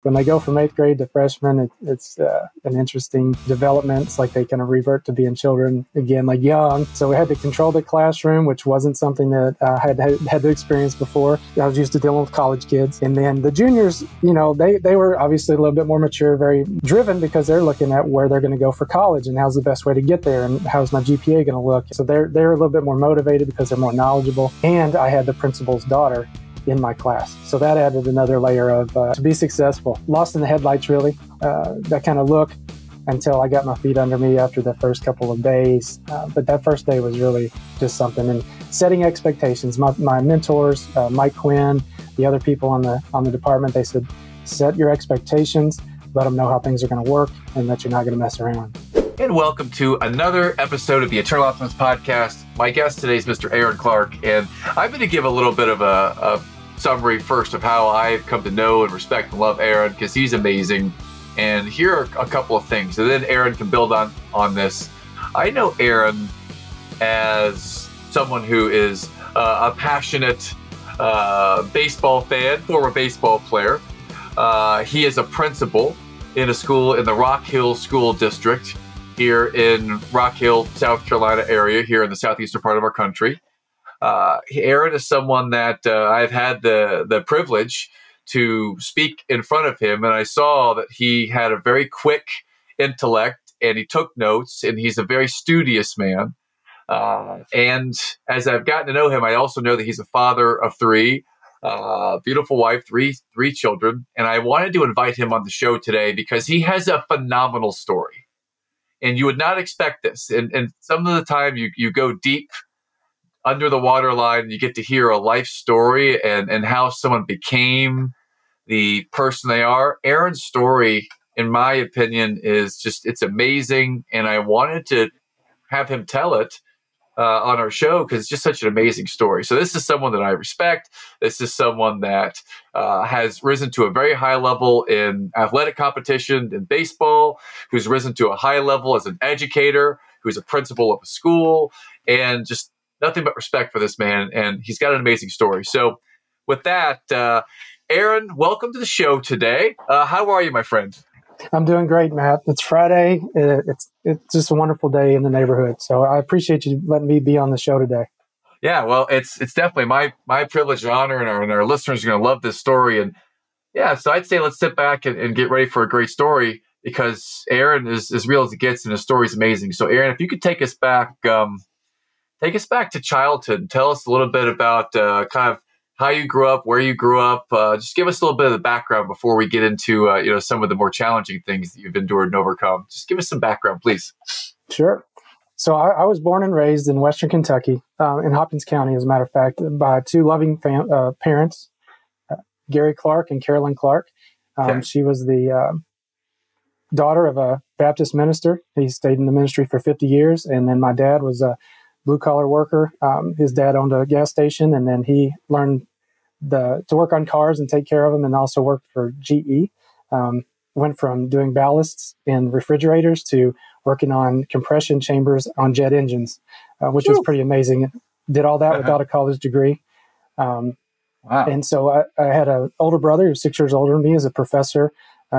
When they go from 8th grade to freshman, it's an interesting development. It's like they kind of revert to being children again, like young. So we had to control the classroom, which wasn't something that I had to experience before. I was used to dealing with college kids. And then the juniors, they were obviously a little bit more mature, very driven, because they're looking at where they're going to go for college and how's the best way to get there and how's my GPA going to look. So they're a little bit more motivated because they're more knowledgeable. And I had the principal's daughter in my class. So that added another layer of to be successful. Lost in the headlights, really, that kind of look, until I got my feet under me after the first couple of days. But that first day was really just something. And setting expectations. My mentors, Mike Quinn, the other people on the department, they said, set your expectations, let them know how things are going to work, and that you're not going to mess around. And welcome to another episode of the Eternal Optimist Podcast. My guest today is Mr. Aaron Clark, and I'm going to give a little bit of a summary first of how I've come to know and respect and love Aaron, because he's amazing. And here are a couple of things, and then Aaron can build on this. I know Aaron as someone who is a passionate baseball fan, former baseball player. He is a principal in a school in the Rock Hill School District here in Rock Hill, South Carolina area, here in the southeastern part of our country. Aaron is someone that I've had the privilege to speak in front of him, and I saw that he had a very quick intellect, and he took notes, and he's a very studious man. And as I've gotten to know him, I also know that he's a father of three, beautiful wife, three children, and I wanted to invite him on the show today because he has a phenomenal story, and you would not expect this. And some of the time you go deep under the waterline, you get to hear a life story and how someone became the person they are. Aaron's story, in my opinion, it's amazing. And I wanted to have him tell it on our show because it's just such an amazing story. So this is someone that I respect. This is someone that has risen to a very high level in athletic competition in baseball, who's risen to a high level as an educator, who's a principal of a school, and just nothing but respect for this man, and he's got an amazing story. So with that, Aaron, welcome to the show today. How are you, my friend? I'm doing great, Matt. It's Friday. It's just a wonderful day in the neighborhood. So I appreciate you letting me be on the show today. Yeah, well, it's definitely my privilege and honor, and our listeners are going to love this story. And yeah, so I'd say let's sit back and get ready for a great story, because Aaron is as real as it gets, and his story is amazing. So Aaron, if you could take us back to childhood. Tell us a little bit about kind of how you grew up, where you grew up. Just give us a little bit of the background before we get into some of the more challenging things that you've endured and overcome. Just give us some background, please. Sure. So I was born and raised in Western Kentucky, in Hopkins County, as a matter of fact, by two loving parents, Gary Clark and Carolyn Clark. Okay. She was the daughter of a Baptist minister. He stayed in the ministry for 50 years. And then my dad was a blue-collar worker. His dad owned a gas station, and then he learned to work on cars and take care of them, and also worked for GE. Went from doing ballasts in refrigerators to working on compression chambers on jet engines, which was pretty amazing. Did all that without a college degree. Wow. And so I had an older brother who's 6 years older than me, as a professor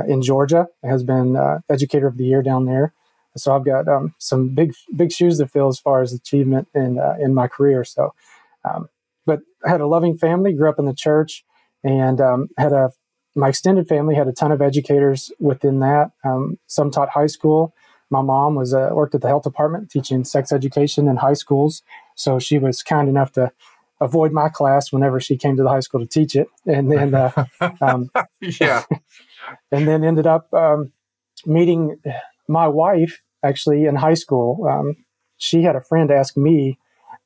in Georgia, has been Educator of the Year down there. So I've got some big shoes to fill as far as achievement in my career. So, but I had a loving family, grew up in the church, and my extended family had a ton of educators within that. Some taught high school. My mom worked at the health department teaching sex education in high schools. So she was kind enough to avoid my class whenever she came to the high school to teach it. And then, yeah. And then ended up meeting my wife actually in high school. She had a friend ask me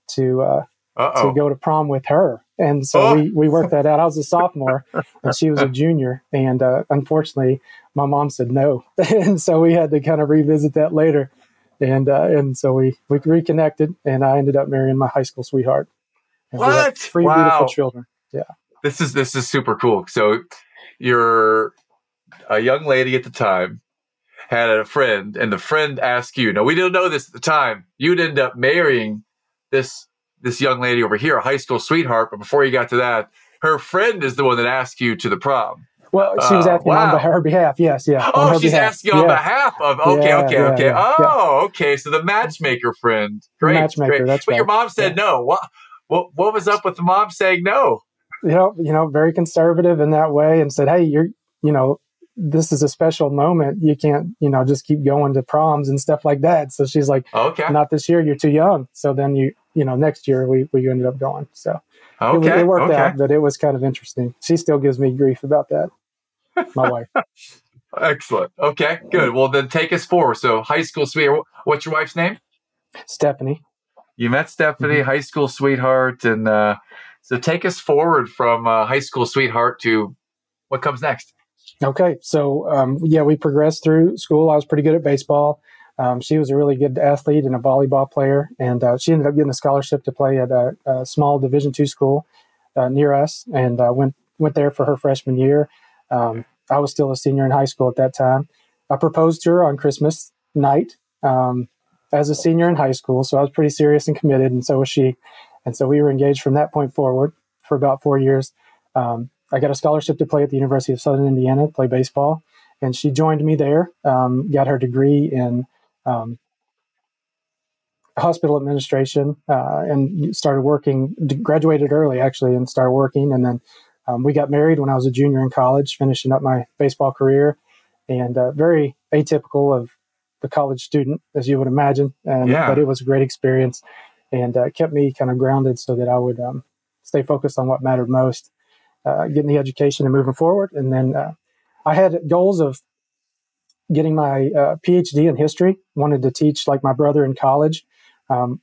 to go to prom with her. And so we worked that out. I was a sophomore and she was a junior. And unfortunately, my mom said no. And so we had to kind of revisit that later. And so we reconnected, and I ended up marrying my high school sweetheart. And what? We have three beautiful children. Yeah. This is super cool. So you're a young lady at the time, had a friend, and the friend asked you. Now, we didn't know this at the time. You'd end up marrying this young lady over here, a high school sweetheart. But before you got to that, her friend is the one that asked you to the prom. Well, she was asking on her behalf. Yes, yeah. Oh, she's asking on behalf of. Okay. Okay. So the matchmaker friend. Great. Matchmaker. That's right. But your mom said no. What was up with the mom saying no? Very conservative in that way, and said, "Hey, this is a special moment. You can't, just keep going to proms and stuff like that." So she's like, "Okay, not this year. You're too young." So then next year we ended up going. So it worked out, but it was kind of interesting. She still gives me grief about that. My wife. Excellent. Okay, good. Well, then take us forward. So high school sweetheart. What's your wife's name? Stephanie. You met Stephanie, high school sweetheart, and so take us forward from high school sweetheart to what comes next. Okay, so we progressed through school. I was pretty good at baseball. She was a really good athlete and a volleyball player, and she ended up getting a scholarship to play at a small Division II school near us, and went there for her freshman year. I was still a senior in high school at that time. I proposed to her on Christmas night as a senior in high school, so I was pretty serious and committed, and so was she. And so we were engaged from that point forward for about 4 years. I got a scholarship to play at the University of Southern Indiana, play baseball, and she joined me there, got her degree in hospital administration, and started working, graduated early actually, and started working. And then we got married when I was a junior in college, finishing up my baseball career, and very atypical of the college student, as you would imagine. But it was a great experience, and kept me kind of grounded so that I would stay focused on what mattered most, getting the education and moving forward. And then I had goals of getting my PhD in history, wanted to teach like my brother in college,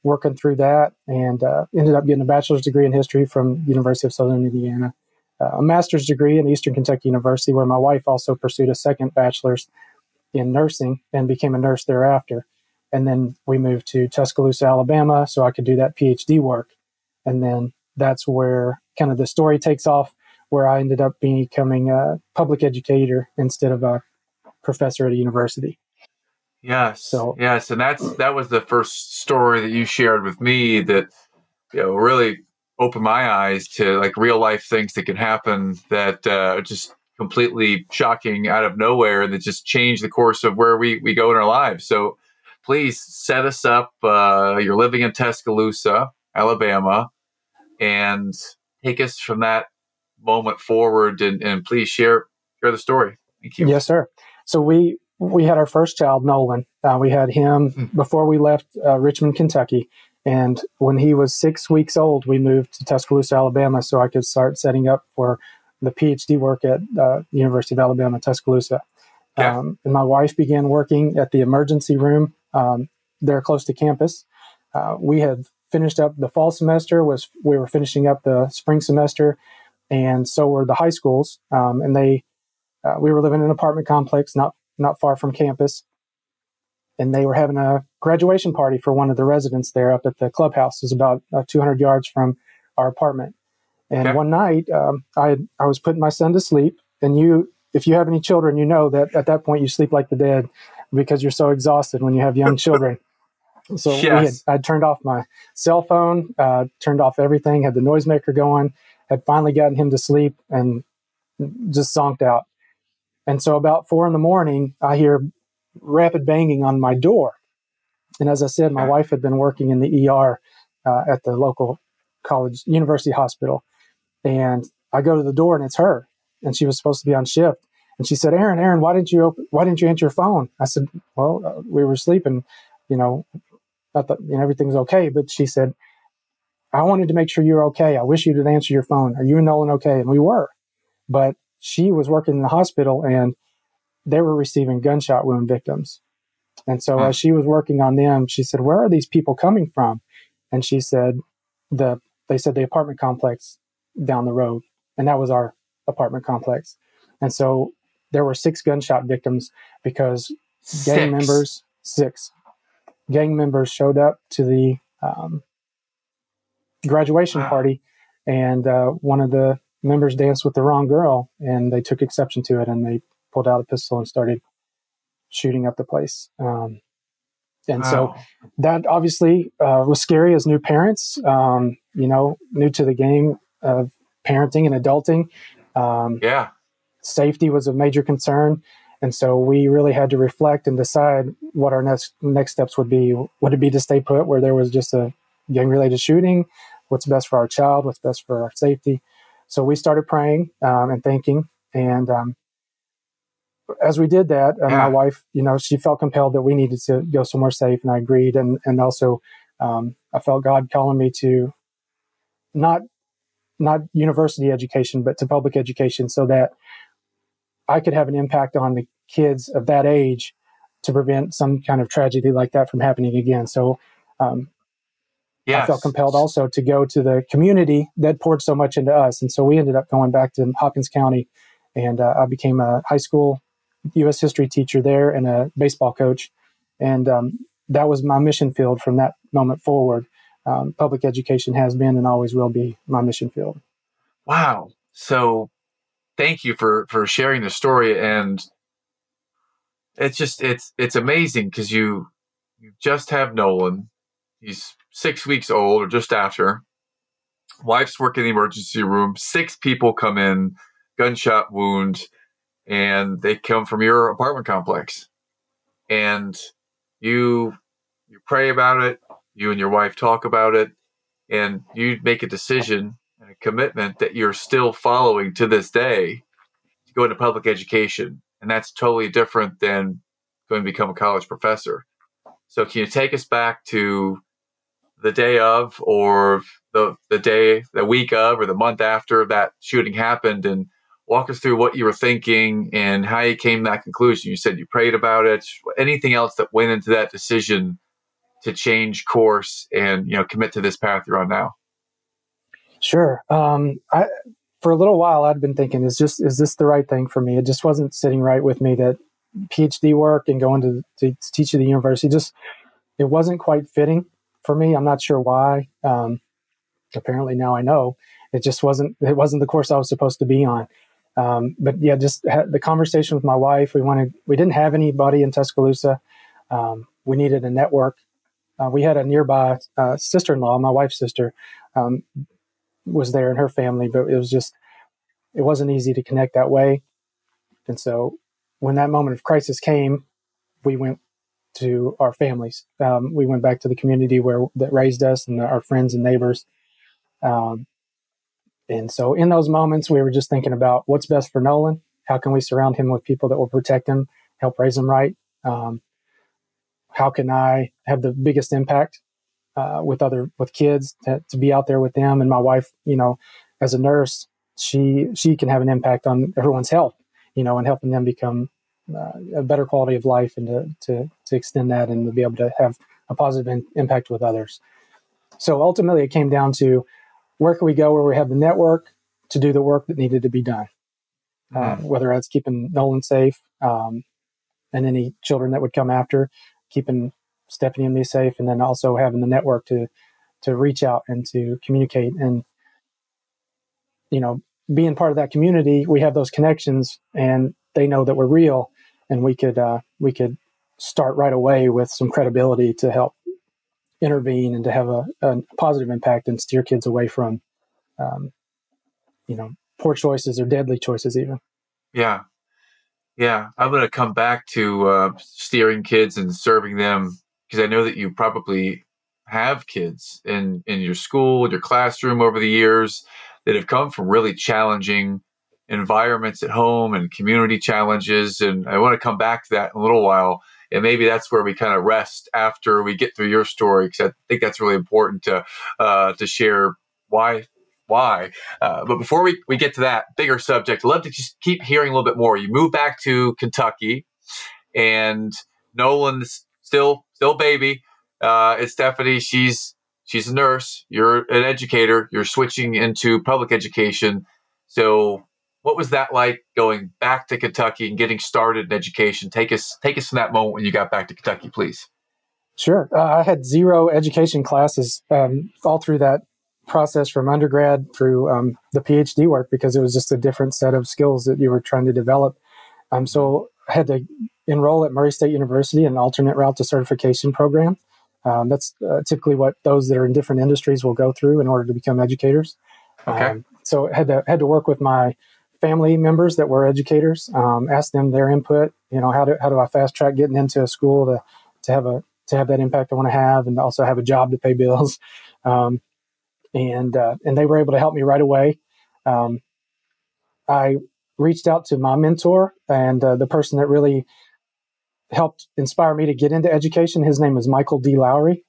working through that, and ended up getting a bachelor's degree in history from University of Southern Indiana, a master's degree in Eastern Kentucky University, where my wife also pursued a second bachelor's in nursing and became a nurse thereafter. And then we moved to Tuscaloosa, Alabama, so I could do that PhD work. And then that's where kind of the story takes off, where I ended up becoming a public educator instead of a professor at a university. Yes. And that was the first story that you shared with me that, really opened my eyes to like real life things that can happen that just completely shocking out of nowhere, and that just changed the course of where we go in our lives. So please set us up. You're living in Tuscaloosa, Alabama, and take us from that moment forward, and please share the story. Thank you. Yes, sir. So we had our first child, Nolan. We had him before we left Richmond, Kentucky. And when he was 6 weeks old, we moved to Tuscaloosa, Alabama, so I could start setting up for the PhD work at University of Alabama, Tuscaloosa. And my wife began working at the emergency room there close to campus. We had finished up the fall semester, we were finishing up the spring semester, and so were the high schools. And we were living in an apartment complex not far from campus. And they were having a graduation party for one of the residents there up at the clubhouse. It was about 200 yards from our apartment. And one night, I was putting my son to sleep. And if you have any children, you know that at that point you sleep like the dead because you're so exhausted when you have young children. So I'd turned off my cell phone, turned off everything, had the noisemaker going, had finally gotten him to sleep, and just zonked out. And so about 4 a.m, I hear rapid banging on my door. And as I said, my wife had been working in the ER at the local college university hospital. And I go to the door and it's her. And she was supposed to be on shift. And she said, Aaron, why didn't you answer your phone? I said, well, we were sleeping, I thought everything's okay. But she said, I wanted to make sure you're okay. I wish you'd answer your phone. Are you and Nolan okay? And we were. But she was working in the hospital and they were receiving gunshot wound victims. And so as she was working on them, she said, where are these people coming from? And she said, they said the apartment complex down the road. And that was our apartment complex. And so there were 6 gunshot victims because gang members showed up to the graduation party, and one of the members danced with the wrong girl, and they took exception to it, and they pulled out a pistol and started shooting up the place. So that obviously was scary as new parents, new to the game of parenting and adulting. safety was a major concern. And so we really had to reflect and decide what our next steps would be. Would it be to stay put where there was just a gang-related shooting? What's best for our child? What's best for our safety? So we started praying and thinking. And as we did that, my wife, she felt compelled that we needed to go somewhere safe, and I agreed. And also, I felt God calling me to not university education, but to public education, so that I could have an impact on the kids of that age to prevent some kind of tragedy like that from happening again. So I felt compelled also to go to the community that poured so much into us. And so we ended up going back to Hopkins County, and I became a high school U.S. history teacher there and a baseball coach. And that was my mission field from that moment forward. Public education has been and always will be my mission field. Wow. So thank you for sharing the story. And it's amazing because you just have Nolan. He's 6 weeks old or just after. Wife's working in the emergency room. 6 people come in, gunshot wound, and they come from your apartment complex. And you pray about it. You and your wife talk about it, and you make a decision and a commitment that you're still following to this day to go into public education. And that's totally different than going to become a college professor. So can you take us back to the day of, or the week of, or the month after that shooting happened, and walk us through what you were thinking and how you came to that conclusion? You said you prayed about it. Anything else that went into that decision to change course and, commit to this path you're on now? Sure. For a little while, I'd been thinking, is this the right thing for me? It just wasn't sitting right with me, that PhD work and going to teach at the university. It wasn't quite fitting for me. I'm not sure why. Apparently now I know. It wasn't the course I was supposed to be on. But yeah, just had the conversation with my wife. We didn't have anybody in Tuscaloosa. We needed a network. We had a nearby sister-in-law, my wife's sister, was there, and her family, but it wasn't easy to connect that way. And so when that moment of crisis came, we went to our families. We went back to the community that raised us, and our friends and neighbors. And so in those moments, we were just thinking about what's best for Nolan. How can we surround him with people that will protect him, help raise him right? How can I have the biggest impact with kids, to be out there with them? And my wife, as a nurse, she can have an impact on everyone's health, and helping them become a better quality of life, and to extend that and to be able to have a positive impact with others. So ultimately, it came down to, where can we go where we have the network to do the work that needed to be done, whether that's keeping Nolan safe and any children that would come after, keeping Stephanie and me safe, and then also having the network to reach out and to communicate. And, being part of that community, we have those connections, and they know that we're real, and we could start right away with some credibility to help intervene and to have a positive impact and steer kids away from, poor choices or deadly choices even. Yeah. Yeah. I'm going to come back to steering kids and serving them, because I know that you probably have kids in your school, in your classroom over the years that have come from really challenging environments at home and community challenges. And I want to come back to that in a little while. And maybe that's where we kind of rest after we get through your story, because I think that's really important to share why. But before we get to that bigger subject, I'd love to just keep hearing a little bit more. You moved back to Kentucky, and Nolan's still baby. It's Stephanie. She's a nurse. You're an educator. You're switching into public education. So what was that like, going back to Kentucky and getting started in education? Take us from that moment when you got back to Kentucky, please. Sure. I had 0 education classes all through that process, from undergrad through the PhD work, because it was just a different set of skills that you were trying to develop. So I had to enroll at Murray State University, an alternate route to certification program. That's typically what those that are in different industries will go through in order to become educators. Okay. So I had to work with my family members that were educators, asked them their input. How do I fast track getting into a school to have that impact I want to have, and also have a job to pay bills. And they were able to help me right away. I reached out to my mentor and the person that really helped inspire me to get into education. His name is Michael D. Lowry.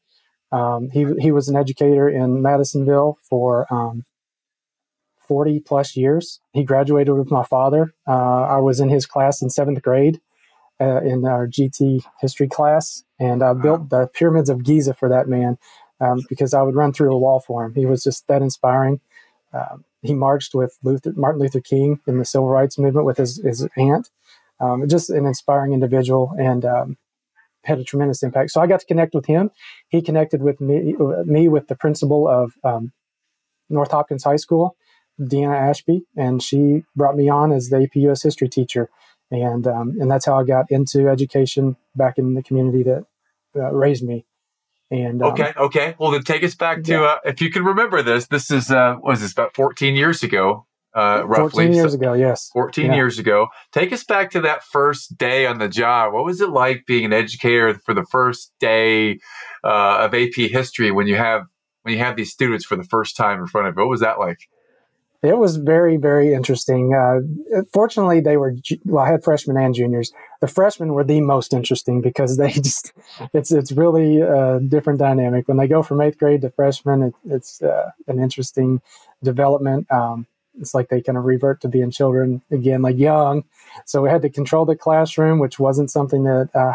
He was an educator in Madisonville for 40 plus years. He graduated with my father. I was in his class in 7th grade in our GT history class, and I built the pyramids of Giza for that man because I would run through a wall for him. He was just that inspiring. He marched with Martin Luther King in the civil rights movement with his aunt. Just an inspiring individual, and had a tremendous impact. So I got to connect with him. He connected with me with the principal of North Hopkins High School, Deanna Ashby, and she brought me on as the AP US history teacher. And that's how I got into education back in the community that raised me. And okay. Well, then take us back to if you can remember this. This is was this about 14 years ago, roughly? 14 years ago, yes. 14 years ago. Take us back to that first day on the job. What was it like being an educator for the first day of AP history when you have these students for the first time in front of you? What was that like? It was very, very interesting. Fortunately, I had freshmen and juniors. The freshmen were the most interesting because it's really a different dynamic. When they go from 8th grade to freshman, it's an interesting development. It's like they kind of revert to being children again, like young. So we had to control the classroom, which wasn't something that I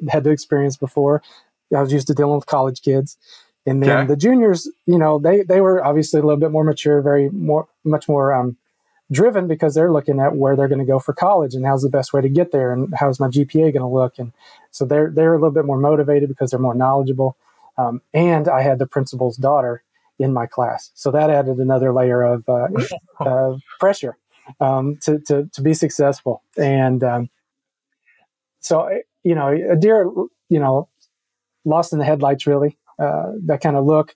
had to experience before. I was used to dealing with college kids. And then the juniors, they were obviously a little bit more mature, much more driven because they're looking at where they're going to go for college and how's the best way to get there and how's my GPA going to look. And so they're a little bit more motivated because they're more knowledgeable. And I had the principal's daughter in my class. So that added another layer of pressure to be successful. And so, a deer, lost in the headlights, really. That kind of look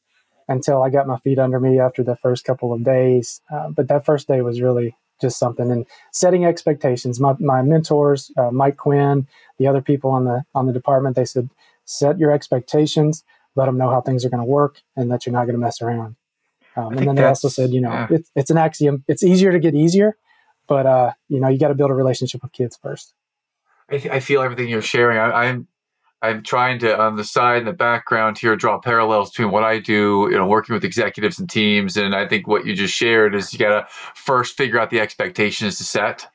until I got my feet under me after the first couple of days. But that first day was really just something. And setting expectations. My mentors, Mike Quinn, the other people on the department, they said, set your expectations, let them know how things are going to work, and that you're not going to mess around. And then they also said, it's an axiom. It's easier to get easier, but you got to build a relationship with kids first. I feel everything you're sharing. I'm trying to, on the side, in the background here, draw parallels between what I do, working with executives and teams. And I think what you just shared is you got to first figure out the expectations to set,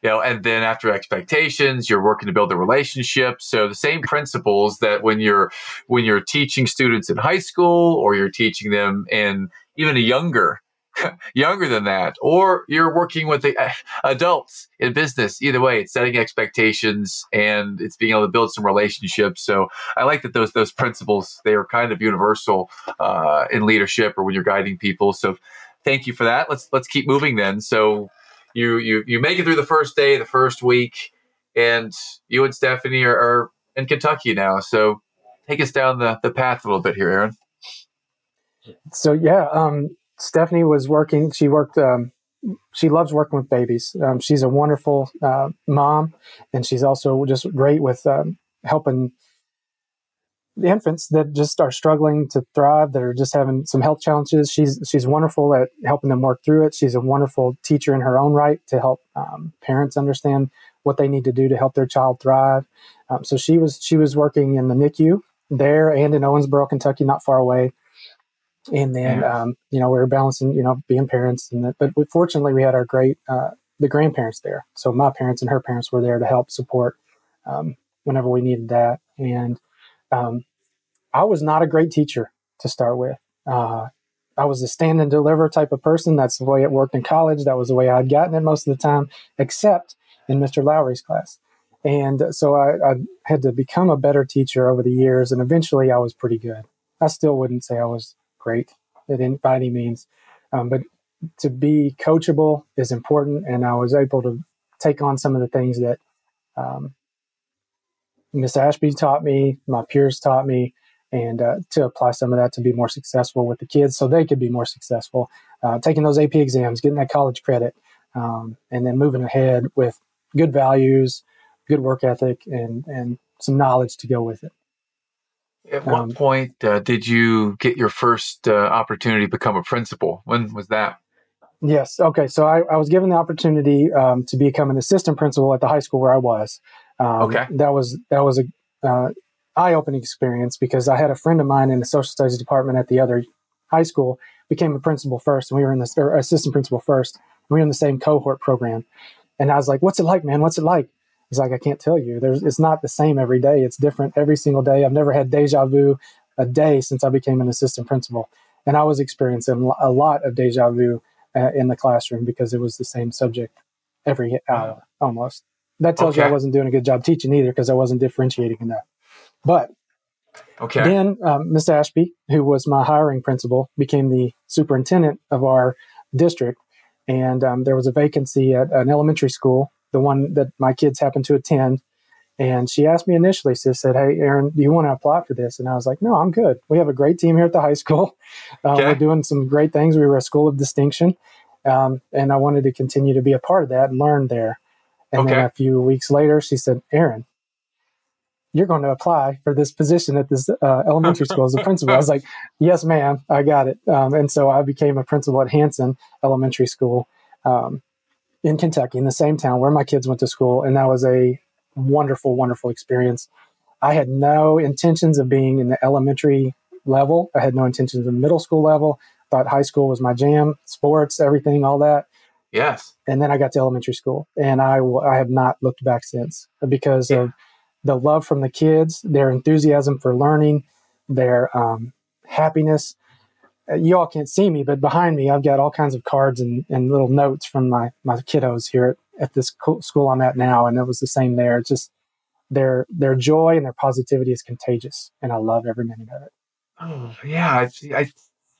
and then after expectations, you're working to build the relationship. So the same principles that when you're teaching students in high school, or you're teaching them in even a younger than that, or you're working with the adults in business. Either way, it's setting expectations and it's being able to build some relationships. So I like that those principles, they are kind of universal in leadership or when you're guiding people. So thank you for that. Let's keep moving then. So you make it through the first day, the first week, and you and Stephanie are in Kentucky now. So take us down the path a little bit here, Aaron. So Stephanie was working. She loves working with babies. She's a wonderful mom, and she's also just great with helping the infants that just are struggling to thrive, that are just having some health challenges. She's wonderful at helping them work through it. She's a wonderful teacher in her own right to help parents understand what they need to do to help their child thrive. So she was working in the NICU there and in Owensboro, Kentucky, not far away. And then, we were balancing, being parents. But fortunately, we had our the grandparents there. So my parents and her parents were there to help support whenever we needed that. And I was not a great teacher to start with. I was a stand and deliver type of person. That's the way it worked in college. That was the way I'd gotten it most of the time, except in Mr. Lowry's class. And so I had to become a better teacher over the years. And eventually I was pretty good. I still wouldn't say I was great by any means. But to be coachable is important. And I was able to take on some of the things that Miss Ashby taught me, my peers taught me, and to apply some of that to be more successful with the kids so they could be more successful. Taking those AP exams, getting that college credit, and then moving ahead with good values, good work ethic, and some knowledge to go with it. At what point did you get your first opportunity to become a principal? When was that? Yes. Okay. So I was given the opportunity to become an assistant principal at the high school where I was. Okay. That was a eye-opening experience because I had a friend of mine in the social studies department at the other high school became a principal first, and we were in the or assistant principal first. And we were in the same cohort program, and I was like, "What's it like, man? What's it like?" He's like, "I can't tell you. It's not the same every day. It's different every single day. I've never had deja vu a day since I became an assistant principal, and I was experiencing a lot of deja vu in the classroom because it was the same subject every hour almost. That tells you I wasn't doing a good job teaching either because I wasn't differentiating enough. But then Miss Ashby, who was my hiring principal, became the superintendent of our district. And there was a vacancy at an elementary school, the one that my kids happened to attend. And she asked me initially, she said, "Hey, Aaron, do you want to apply for this?" And I was like, "No, I'm good. We have a great team here at the high school. We're doing some great things. We were a school of distinction. And I wanted to continue to be a part of that and learn there." And then a few weeks later, she said, "Aaron, you're going to apply for this position at this elementary school as a principal." I was like, "Yes, ma'am, I got it." And so I became a principal at Hanson Elementary School in Kentucky, in the same town where my kids went to school. And that was a wonderful, wonderful experience. I had no intentions of being in the elementary level. I had no intentions of the middle school level. Thought high school was my jam, sports, everything, all that. Yes. And then I got to elementary school, and I have not looked back since because of the love from the kids, their enthusiasm for learning, their happiness. You all can't see me, but behind me, I've got all kinds of cards and little notes from my kiddos here at this school I'm at now. And it was the same there. It's just their joy and their positivity is contagious. And I love every minute of it. Oh, yeah.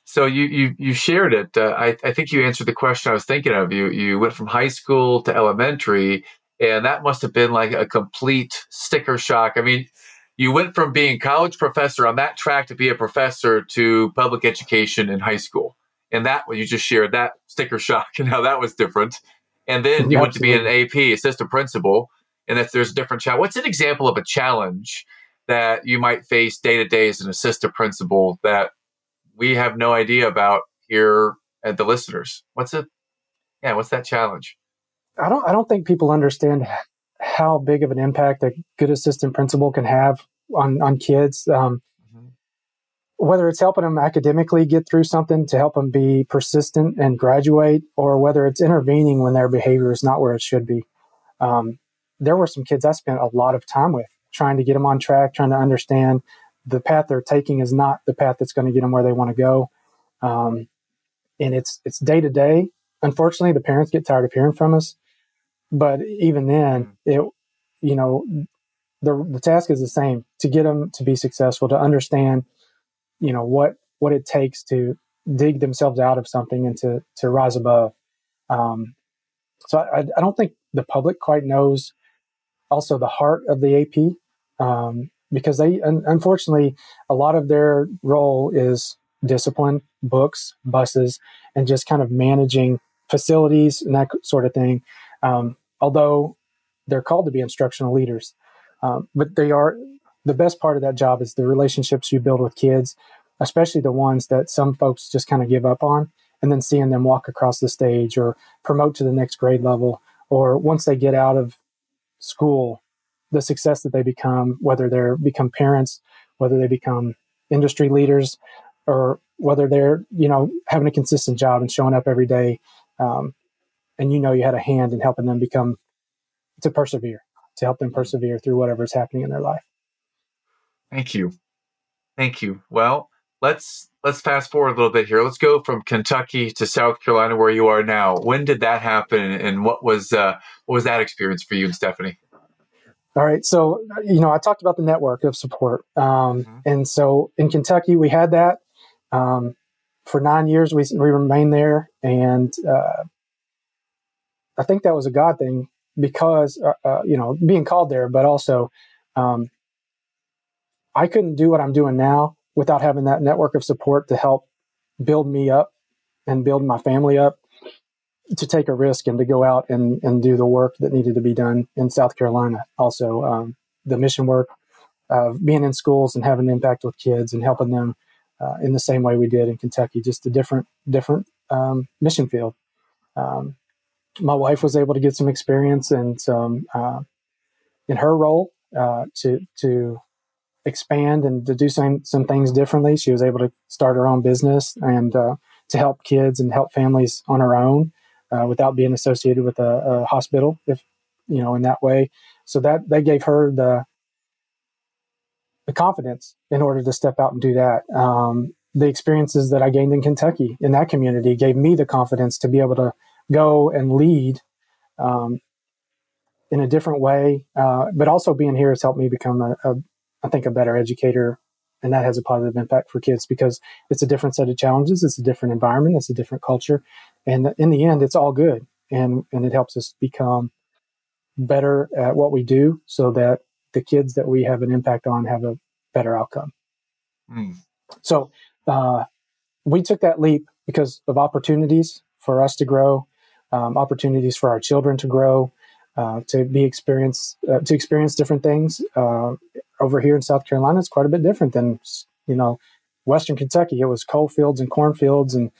So you shared it. I think you answered the question I was thinking of. You went from high school to elementary, and that must have been like a complete sticker shock. I mean, you went from being college professor on that track to be a professor to public education in high school. And that, what you just shared, that sticker shock and how that was different. And then you went to be an AP, assistant principal, and there's a different challenge. What's an example of a challenge that you might face day to day as an assistant principal that we have no idea about here at the listeners? What's that challenge? I don't think people understand how big of an impact a good assistant principal can have on kids. Whether it's helping them academically get through something to help them be persistent and graduate, or whether it's intervening when their behavior is not where it should be. There were some kids I spent a lot of time with, trying to get them on track, trying to understand the path they're taking is not the path that's going to get them where they want to go. And it's day to day. Unfortunately, the parents get tired of hearing from us. But even then, the task is the same: to get them to be successful, to understand, what it takes to dig themselves out of something and to rise above. So I don't think the public quite knows also the heart of the AP, because they, unfortunately, a lot of their role is discipline, books, buses, and just kind of managing facilities and that sort of thing. Although they're called to be instructional leaders, but the best part of that job is the relationships you build with kids, especially the ones that some folks just kind of give up on, and then seeing them walk across the stage or promote to the next grade level, or once they get out of school, the success that they become, whether they become parents, whether they become industry leaders, or whether they're, having a consistent job and showing up every day. And you had a hand in helping them to help them persevere through whatever's happening in their life. Thank you. Well, let's fast forward a little bit here. Let's go from Kentucky to South Carolina, where you are now. When did that happen, and what was that experience for you and Stephanie? All right. So, I talked about the network of support. And so in Kentucky, we had that for 9 years. We remained there. And I think that was a God thing because, being called there, but also I couldn't do what I'm doing now without having that network of support to help build me up and build my family up. to take a risk and to go out and do the work that needed to be done in South Carolina. Also, the mission work of being in schools and having an impact with kids and helping them in the same way we did in Kentucky, just a different mission field. My wife was able to get some experience and some in her role to expand and to do some things differently. She was able to start her own business and to help kids and help families on her own without being associated with a hospital, if in that way. So that gave her the confidence in order to step out and do that. The experiences that I gained in Kentucky in that community gave me the confidence to be able to go and lead in a different way. But also being here has helped me become I think a better educator. And that has a positive impact for kids because it's a different set of challenges. It's a different environment. It's a different culture. And in the end, it's all good. And it helps us become better at what we do so that the kids that we have an impact on have a better outcome. So we took that leap because of opportunities for us to grow, opportunities for our children to grow, to experience different things. Over here in South Carolina, it's quite a bit different than, Western Kentucky. It was coal fields and cornfields, and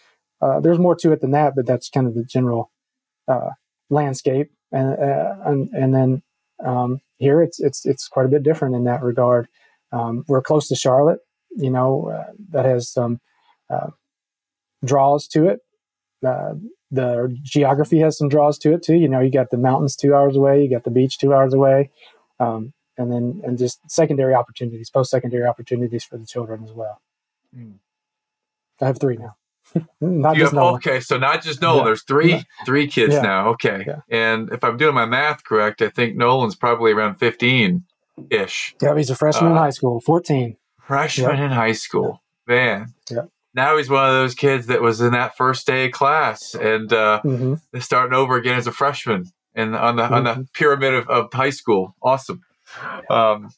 there's more to it than that, but that's kind of the general landscape. And then here it's quite a bit different in that regard. We're close to Charlotte, that has some draws to it. The geography has some draws to it too. You got the mountains 2 hours away, you got the beach 2 hours away. And just secondary opportunities, post-secondary opportunities for the children as well. I have 3 now. Not just Nolan. Okay, so not just Nolan. Yeah. There's three kids now. Okay. Yeah. And if I'm doing my math correct, I think Nolan's probably around 15-ish. Yeah, he's a freshman in high school, 14. Freshman in high school. Man. Yeah. Now he's one of those kids that was in that first day of class and they're starting over again as a freshman and on the pyramid of high school. Awesome. I'm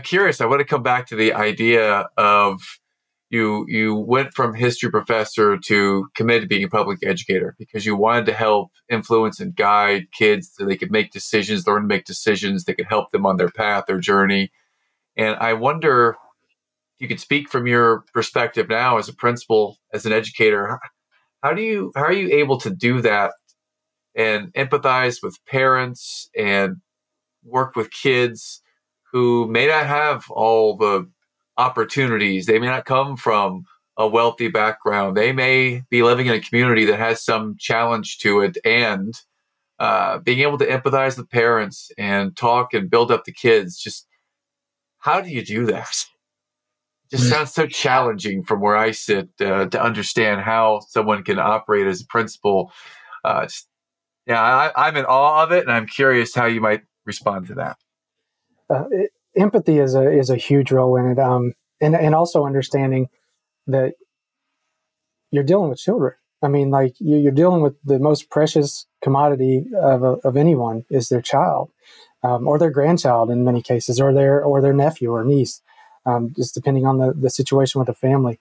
curious. I want to come back to the idea of you went from history professor to committed to being a public educator because you wanted to help influence and guide kids so they could make decisions, learn to make decisions that could help them on their path, their journey. And I wonder if you could speak from your perspective now as a principal, as an educator. How are you able to do that and empathize with parents and work with kids who may not have all the opportunities? They may not come from a wealthy background. They may be living in a community that has some challenge to it, and being able to empathize with parents and talk and build up the kids. Just how do you do that? It just sounds so challenging from where I sit to understand how someone can operate as a principal. I'm in awe of it, and I'm curious how you might respond to that. Empathy is a huge role in it, and also understanding that you're dealing with children. I mean, like you're dealing with the most precious commodity of anyone is their child, or their grandchild in many cases, or their nephew or niece, just depending on the situation with the family.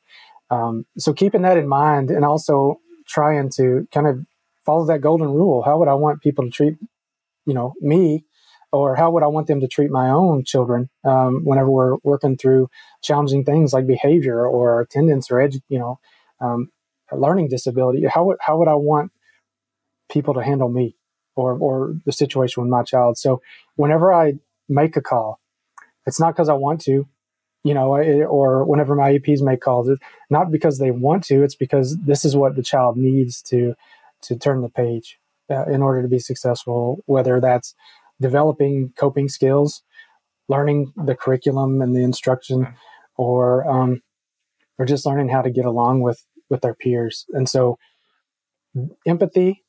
So keeping that in mind, and also trying to kind of follow that golden rule. How would I want people to treat, me? Or how would I want them to treat my own children whenever we're working through challenging things like behavior or attendance or learning disability? How would I want people to handle me or the situation with my child? So whenever I make a call, it's not because I want to, or whenever my APs make calls, it's not because they want to. It's because this is what the child needs to turn the page in order to be successful, whether that's developing coping skills, learning the curriculum and the instruction, or just learning how to get along with their peers. And so empathy,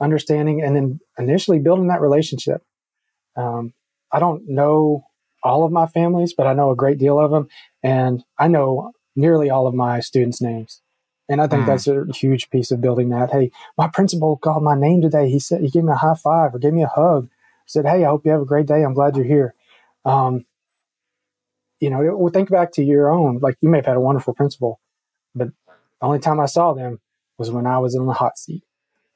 understanding, and then initially building that relationship. I don't know all of my families, but I know a great deal of them. And I know nearly all of my students' names. And I think that's a huge piece of building that. Hey, my principal called my name today. He said, he gave me a high five or gave me a hug. Said, hey, I hope you have a great day. I'm glad you're here. Think back to your own, like you may have had a wonderful principal, but the only time I saw them was when I was in the hot seat.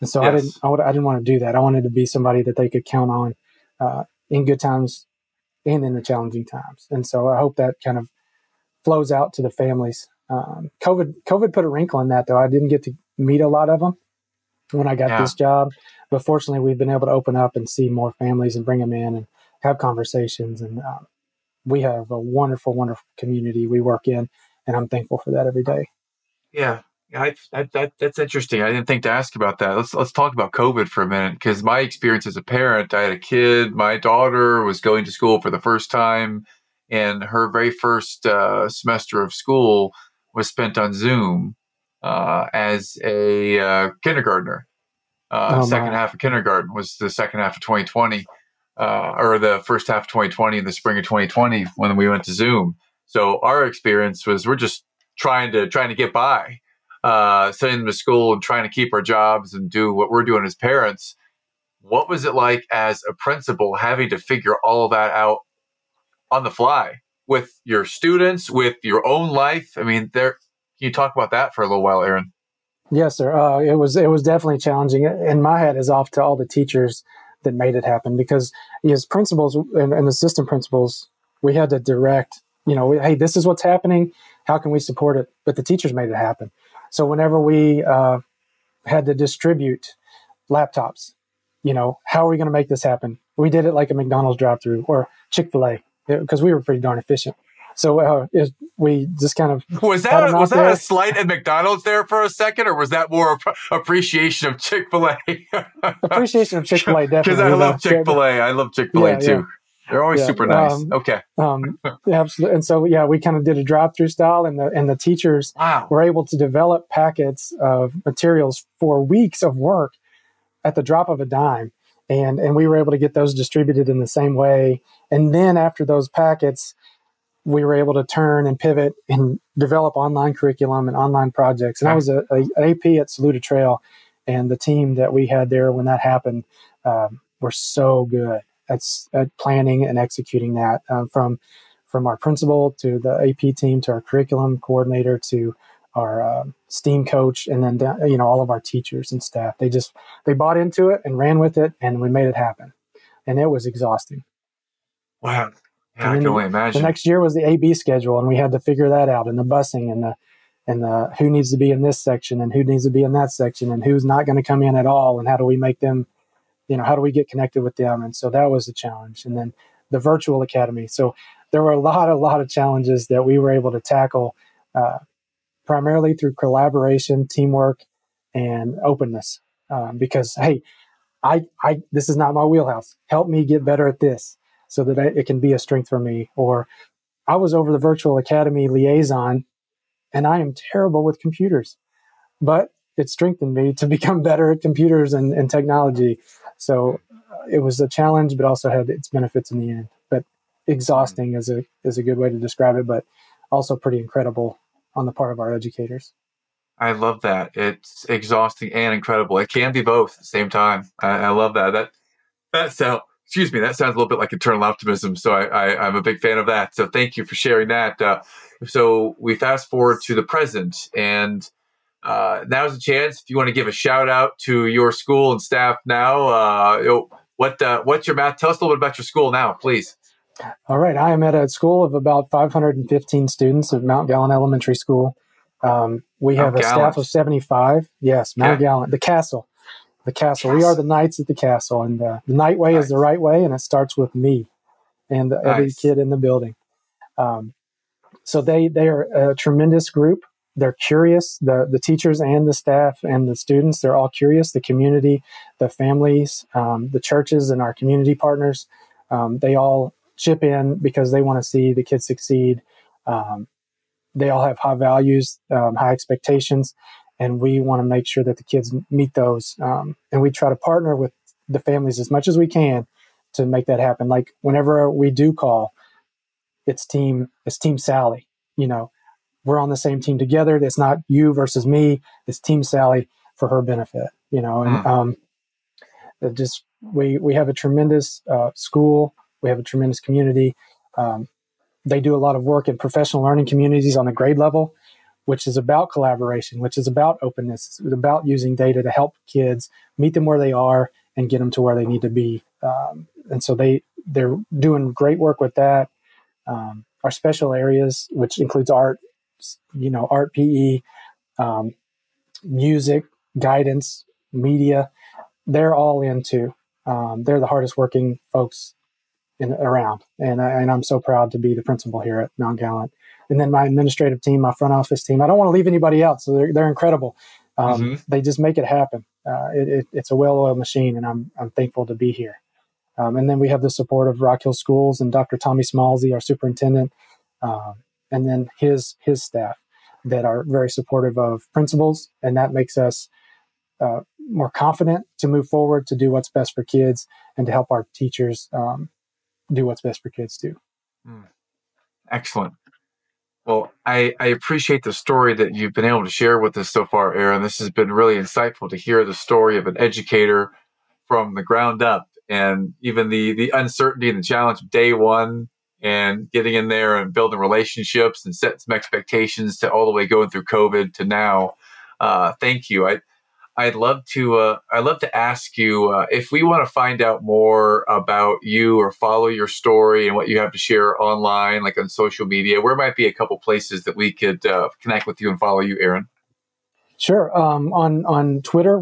And so Yes. I didn't want to do that. I wanted to be somebody that they could count on in good times and in the challenging times. And so I hope that kind of flows out to the families. COVID put a wrinkle in that, though. I didn't get to meet a lot of them when I got this job, but fortunately we've been able to open up and see more families and bring them in and have conversations. And we have a wonderful, wonderful community we work in, and I'm thankful for that every day. Yeah. That's interesting. I didn't think to ask about that. Let's talk about COVID for a minute, because my experience as a parent, I had a kid. My daughter was going to school for the first time, and her very first semester of school was spent on Zoom as a kindergartner. Second half of kindergarten was the second half of 2020, or the first half of 2020 in the spring of 2020 when we went to Zoom. So our experience was we're just trying to get by, sending them to school and trying to keep our jobs and do what we're doing as parents. What was it like as a principal having to figure all of that out on the fly with your students, with your own life? I mean, can you talk about that for a little while, Aaron? Yes, sir. It was definitely challenging. And my hat is off to all the teachers that made it happen, because as principals and assistant principals, we had to direct, hey, this is what's happening. How can we support it? But the teachers made it happen. So whenever we had to distribute laptops, how are we going to make this happen? We did it like a McDonald's drive-through or Chick-fil-A, because we were pretty darn efficient. So we just kind of was that a slight at McDonald's there for a second, or was that more appreciation of Chick-fil-A? Appreciation of Chick-fil-A, definitely. Because I love Chick-fil-A. I love Chick-fil-A too. They're always super nice. Okay. Absolutely. And so we kind of did a drive-through style, and the teachers were able to develop packets of materials for weeks of work at the drop of a dime. And we were able to get those distributed in the same way. And then after those packets, we were able to turn and pivot and develop online curriculum and online projects. And I was an AP at Saluda Trail, and the team that we had there when that happened were so good at planning and executing that, from our principal to the AP team to our curriculum coordinator to our STEAM coach, and then all of our teachers and staff. They bought into it and ran with it, and we made it happen. And it was exhausting. Wow. Yeah, I can only imagine. The next year was the AB schedule, and we had to figure that out, and the busing and the who needs to be in this section and who needs to be in that section and who's not going to come in at all, and how do we make them, how do we get connected with them? And so that was a challenge. And then the virtual academy. So there were a lot of challenges that we were able to tackle, primarily through collaboration, teamwork, and openness. Because, hey, this is not my wheelhouse. Help me get better at this, so that it can be a strength for me. Or I was over the virtual academy liaison, and I am terrible with computers, but it strengthened me to become better at computers and technology. So it was a challenge, but also had its benefits in the end. But exhausting is a good way to describe it, but also pretty incredible on the part of our educators. I love that. It's exhausting and incredible. It can be both at the same time. I love that. That sounds a little bit like internal optimism. So I'm a big fan of that. So thank you for sharing that. So we fast forward to the present, and now's a chance if you want to give a shout out to your school and staff now. What's your math? Tell us a little bit about your school now, please. All right. I am at a school of about 515 students at Mount Gallant Elementary School. We have a staff of 75. Yes, Mount Gallant, the castle. The castle. We are the knights at the castle, and the night way is the right way, and it starts with me and every kid in the building. So they are a tremendous group. They're curious. The teachers and the staff and the students, they're all curious. The community, the families, the churches, and our community partners, they all chip in because they want to see the kids succeed. They all have high values, high expectations, and we want to make sure that the kids meet those. And we try to partner with the families as much as we can to make that happen. Like whenever we do call, it's team Sally. We're on the same team together. It's not you versus me. It's Team Sally for her benefit. And we have a tremendous school. We have a tremendous community. They do a lot of work in professional learning communities on the grade level, which is about collaboration, which is about openness, it's about using data to help kids meet them where they are and get them to where they need to be. And so they're doing great work with that. Our special areas, which includes art, art, PE, music, guidance, media, they're all into. They're the hardest working folks around. And I'm so proud to be the principal here at Mount Gallant. And then my administrative team, my front office team, I don't want to leave anybody out. So they're incredible. They just make it happen. It's a well-oiled machine, and I'm thankful to be here. And then we have the support of Rock Hill Schools and Dr. Tommy Smallsy, our superintendent, and then his staff that are very supportive of principals. And that makes us more confident to move forward, to do what's best for kids, and to help our teachers do what's best for kids too. Excellent. Well, I appreciate the story that you've been able to share with us so far, Aaron. This has been really insightful to hear the story of an educator from the ground up, and even the uncertainty and the challenge of day one, and getting in there and building relationships and setting some expectations to all the way going through COVID to now. Thank you. I'd love to ask you if we want to find out more about you or follow your story and what you have to share online, like on social media. Where might be a couple places that we could connect with you and follow you, Aaron? Sure. On Twitter,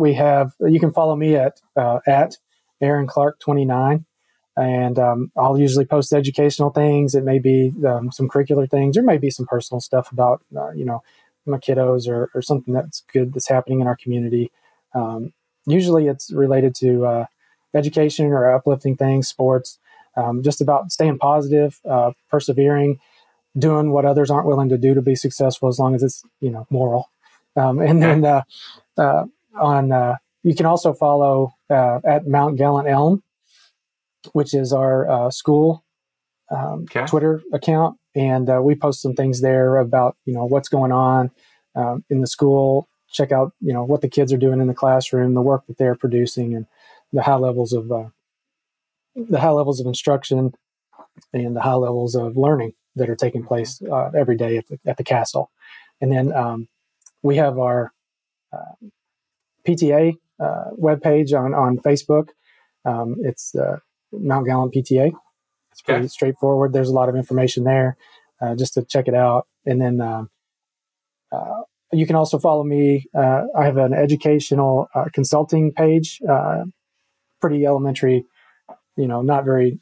you can follow me at Aaron Clark 29, and I'll usually post educational things. It may be some curricular things, or maybe some personal stuff about my kiddos or something that's good that's happening in our community. Usually it's related to education or uplifting things, sports, just about staying positive, persevering, doing what others aren't willing to do to be successful, as long as it's moral. And then you can also follow at Mount Gallant Elm, which is our school Twitter account, and we post some things there about what's going on in the school. Check out what the kids are doing in the classroom, the work that they're producing, and the high levels of instruction and the high levels of learning that are taking place every day at the castle. And then we have our PTA webpage on Facebook. It's Mount Gallant PTA. It's pretty straightforward. There's a lot of information there just to check it out. And then you can also follow me. I have an educational consulting page, pretty elementary, not very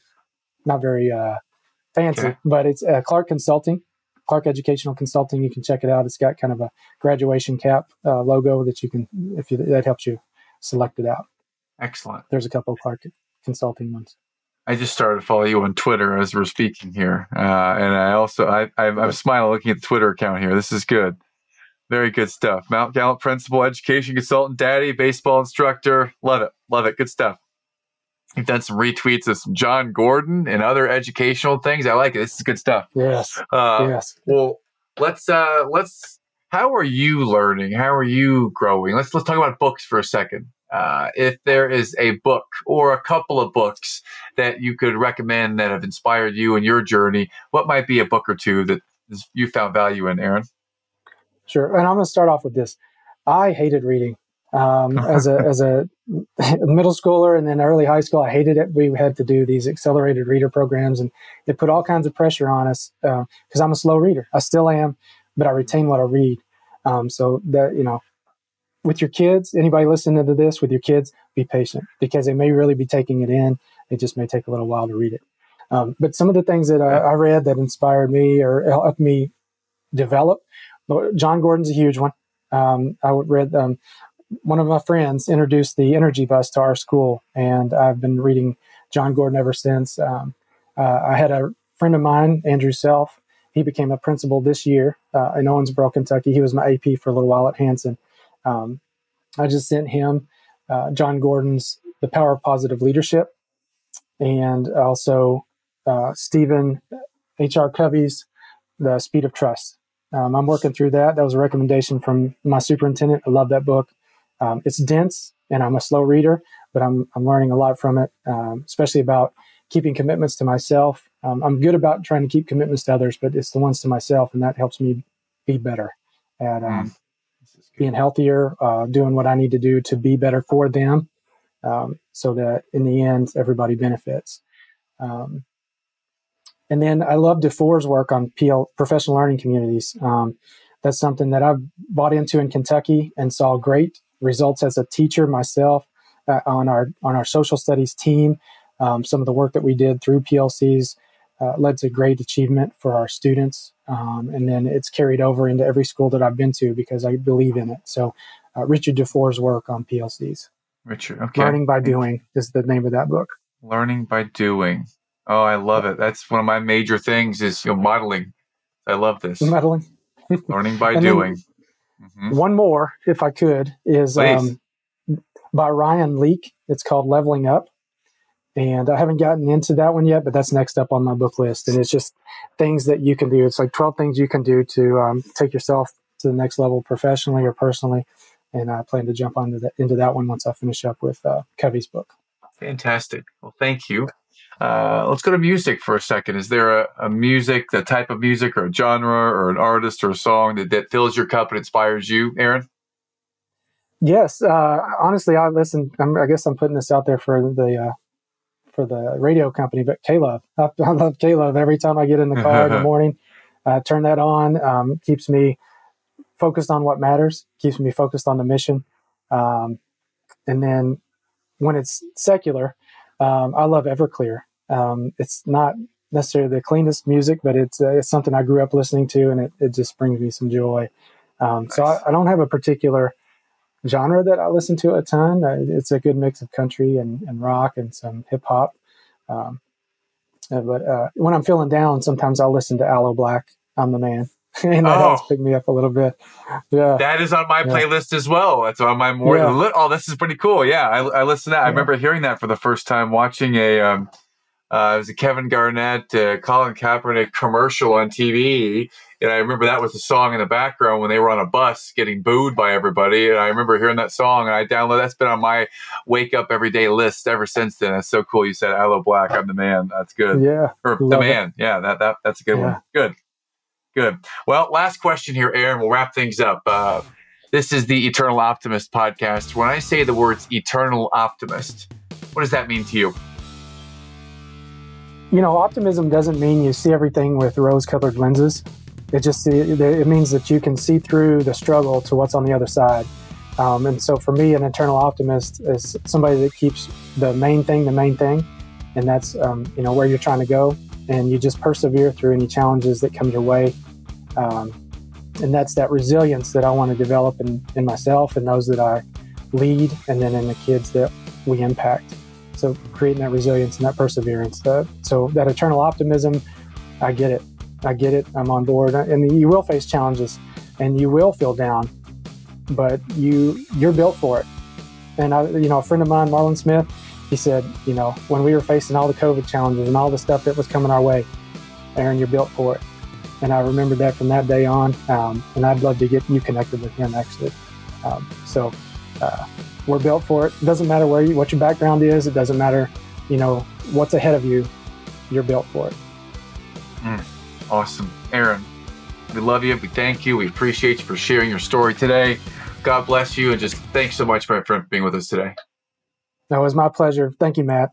fancy, but it's Clark Consulting, Clark Educational Consulting. You can check it out. It's got kind of a graduation cap logo that you can, that helps you select it out. Excellent. There's a couple of Clark Consulting ones. I just started to follow you on Twitter as we're speaking here. And I also, I'm smiling looking at the Twitter account here. This is good. Very good stuff. Mount Gallant principal, education consultant, daddy, baseball instructor. Love it. Love it. Good stuff. You've done some retweets of some John Gordon and other educational things. I like it. This is good stuff. Yes. Yes. Well, let's, how are you learning? How are you growing? Let's talk about books for a second. If there is a book or a couple of books that you could recommend that have inspired you in your journey, what might be a book or two that you found value in, Aaron? Sure. And I'm going to start off with this. I hated reading as a middle schooler, and then early high school. I hated it. We had to do these accelerated reader programs, and they put all kinds of pressure on us because I'm a slow reader. I still am, but I retain what I read. So that, with your kids, anybody listening to this, with your kids, be patient, because they may really be taking it in. It just may take a little while to read it. But some of the things that I read that inspired me or helped me develop, John Gordon's a huge one. I read one of my friends introduced the energy bus to our school, and I've been reading John Gordon ever since. I had a friend of mine, Andrew Self. He became a principal this year in Owensboro, Kentucky. He was my AP for a little while at Hanson. I just sent him John Gordon's The Power of Positive Leadership, and also Stephen H.R. Covey's The Speed of Trust. I'm working through that. That was a recommendation from my superintendent. I love that book. It's dense, and I'm a slow reader, but I'm learning a lot from it, especially about keeping commitments to myself. I'm good about trying to keep commitments to others, but it's the ones to myself, and that helps me be better. at being healthier, doing what I need to do to be better for them, so that in the end, everybody benefits. And then I love DeFore's work on professional learning communities. That's something that I've bought into in Kentucky and saw great results as a teacher myself on our social studies team. Some of the work that we did through PLCs led to great achievement for our students. And then it's carried over into every school that I've been to because I believe in it. So Richard DeFore's work on PLCs. Richard, okay. Learning by Doing is the name of that book. Learning by Doing. Oh, I love it. That's one of my major things is modeling. I love this. Modeling. Learning by doing. One more, if I could, is by Ryan Leake. It's called Leveling Up. And I haven't gotten into that one yet, but that's next up on my book list. And it's just things that you can do. It's like 12 things you can do to take yourself to the next level professionally or personally. And I plan to jump into that one once I finish up with Covey's book. Fantastic. Well, thank you. Let's go to music for a second. Is there a music, the type of music or a genre or an artist or a song that fills your cup and inspires you, Aaron? Yes. Honestly, I guess I'm putting this out there for the radio company, but K-Love. I love K-Love. Every time I get in the car in the morning, turn that on. Keeps me focused on what matters, keeps me focused on the mission. And then when it's secular, I love Everclear. It's not necessarily the cleanest music, but it's something I grew up listening to, and it just brings me some joy. Nice. So I don't have a particular genre that I listen to a ton. It's a good mix of country and rock and some hip hop. But when I'm feeling down, sometimes I'll listen to Aloe Black. I'm the Man. And that helps pick me up a little bit. Yeah, that is on my playlist as well. That's on my morning. Yeah. Oh, this is pretty cool. Yeah, I listened to that. I remember hearing that for the first time, watching it was a Kevin Garnett, Colin Kaepernick commercial on TV. And I remember that was the song in the background when they were on a bus getting booed by everybody. And I remember hearing that song, and I downloaded. That's been on my wake up every day list ever since then. That's so cool. You said Aloe Black. I'm the Man. That's good. Yeah, or The Man. Yeah, that's a good one. Good. Well, last question here, Aaron. We'll wrap things up. This is the Eternal Optimist podcast. When I say the words eternal optimist, what does that mean to you? Optimism doesn't mean you see everything with rose-colored lenses. It means that you can see through the struggle to what's on the other side. And so for me, an eternal optimist is somebody that keeps the main thing, and that's where you're trying to go, and you just persevere through any challenges that come your way. And that's that resilience that I want to develop in myself and those that I lead, and then in the kids that we impact. So creating that resilience and that perseverance. So that eternal optimism, I get it. I'm on board. And you will face challenges and you will feel down, but you're built for it. And a friend of mine, Marlon Smith, he said, when we were facing all the COVID challenges and all the stuff that was coming our way, Aaron, you're built for it. And I remembered that from that day on. And I'd love to get you connected with him, actually. We're built for it. It doesn't matter what your background is. It doesn't matter, what's ahead of you. You're built for it. Awesome. Aaron, we love you. We thank you. We appreciate you for sharing your story today. God bless you. And just thanks so much, my friend, for being with us today. No, it was my pleasure. Thank you, Matt.